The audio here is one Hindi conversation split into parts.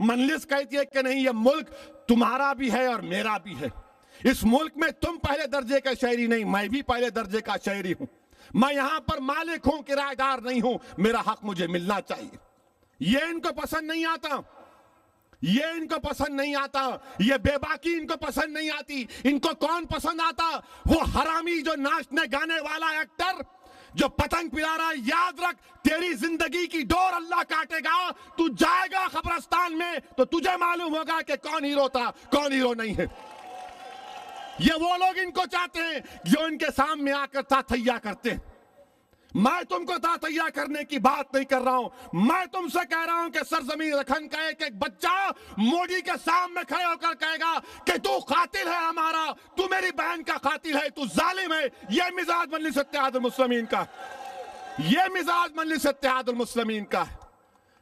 मजलिस कहती है कि नहीं, ये मुल्क तुम्हारा भी है और मेरा भी है। इस मुल्क में तुम पहले दर्जे का शहरी नहीं, मैं भी पहले दर्जे का शहरी हूं। मैं यहां पर मालिक हूं, किराएदार नहीं हूं। मेरा हक मुझे मिलना चाहिए। ये इनको पसंद नहीं आता, ये इनको पसंद नहीं आता, ये बेबाकी इनको पसंद नहीं आती। इनको कौन पसंद आता? वो हरामी जो नाचने गाने वाला एक्टर जो पतंग पिला रहा है। याद रख, तेरी जिंदगी की डोर अल्लाह काटेगा। तू जाएगा कब्रिस्तान में तो तुझे मालूम होगा कि कौन हीरो था, कौन हीरो नहीं है। ये वो लोग इनको चाहते हैं जो इनके सामने आकर तातैया करते हैं। मैं तुमको तातैया करने की बात नहीं कर रहा हूं। मैं तुमसे कह रहा हूं कि सरजमीन रखन का एक बच्चा मोदी के सामने खड़े होकर कहेगा कि तू कातिल है हमारा, तू मेरी बहन का कातिल है, तू जालिम है। यह मिजाज मजलिस इत्तेहादुल मुस्लिमीन का, यह मिजाज मजलिस इत्तेहादुल मुस्लिमीन का।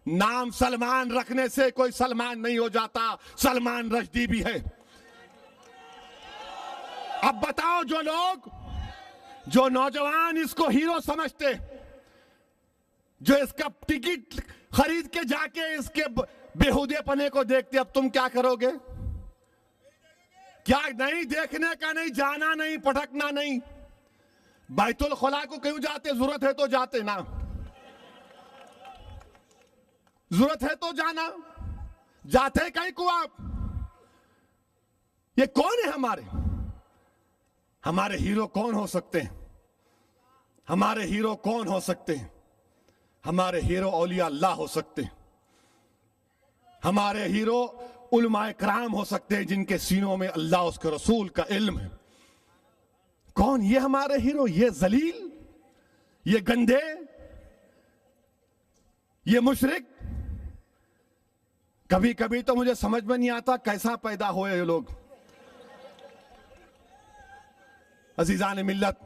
नाम सलमान रखने से कोई सलमान नहीं हो जाता, सलमान रश्दी भी है। अब बताओ, जो लोग, जो नौजवान इसको हीरो समझते, जो इसका टिकट खरीद के जाके इसके बेहुदेपने को देखते, अब तुम क्या करोगे? क्या नहीं देखने का, नहीं जाना, नहीं पटकना, नहीं बैतुल खुला को क्यों जाते? जरूरत है तो जाते ना, जरूरत है तो जाना, जाते कहीं को आप? ये कौन है हमारे? हमारे हीरो कौन हो सकते हैं? हमारे हीरो कौन हो सकते हैं? हमारे हीरो औलिया अल्लाह हो सकते हैं। हमारे हीरो उलमाए कराम हो सकते हैं जिनके सीनों में अल्लाह उसके रसूल का इल्म है। कौन ये हमारे हीरो? ये जलील, ये गंदे, ये मुशरिक। कभी कभी तो मुझे समझ में नहीं आता कैसा पैदा हुए ये लोग। अजीजान मिल्लत,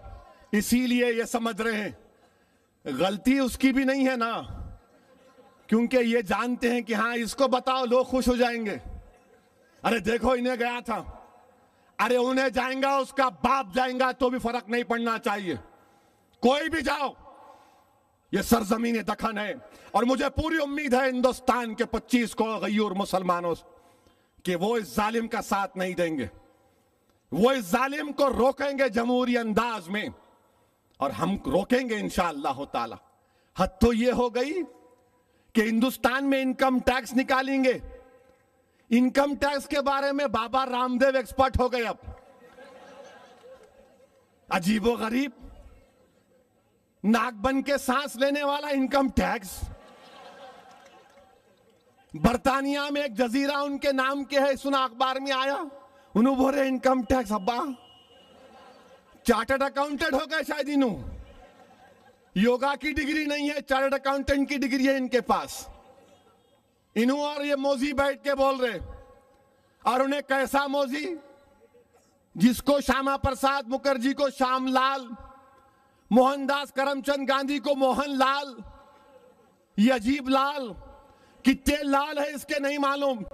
इसीलिए ये समझ रहे हैं गलती उसकी भी नहीं है ना, क्योंकि ये जानते हैं कि हाँ इसको बताओ लोग खुश हो जाएंगे। अरे देखो इन्हें गया था, अरे उन्हें जाएगा, उसका बाप जाएगा तो भी फर्क नहीं पड़ना चाहिए। कोई भी जाओ, ये सरजमीन दखन है। और मुझे पूरी उम्मीद है हिंदुस्तान के 25 करोड़ गयूर मुसलमानों कि वो इस जालिम का साथ नहीं देंगे। वो इस जालिम को रोकेंगे जमहूरी अंदाज में, और हम रोकेंगे इंशाअल्लाह ताला। हद तो ये हो गई कि हिंदुस्तान में इनकम टैक्स निकालेंगे। इनकम टैक्स के बारे में बाबा रामदेव एक्सपर्ट हो गए। अब अजीबो गरीब, नाक बन के सांस लेने वाला इनकम टैक्स। बर्तानिया में एक जजीरा उनके नाम के है, सुना अखबार में आया, उन्होंने बोले इनकम टैक्स। अब्बा चार्टर्ड अकाउंटेंट हो गए शायद। इन्हों योगा की डिग्री नहीं है, चार्टर्ड अकाउंटेंट की डिग्री है इनके पास। इन्हों और ये मोजी बैठ के बोल रहे, और उन्हें कैसा मोजी जिसको श्यामा प्रसाद मुखर्जी को श्यामलाल, मोहनदास करमचंद गांधी को मोहनलाल, ये अजीब लाल, कितने लाल है इसके नहीं मालूम।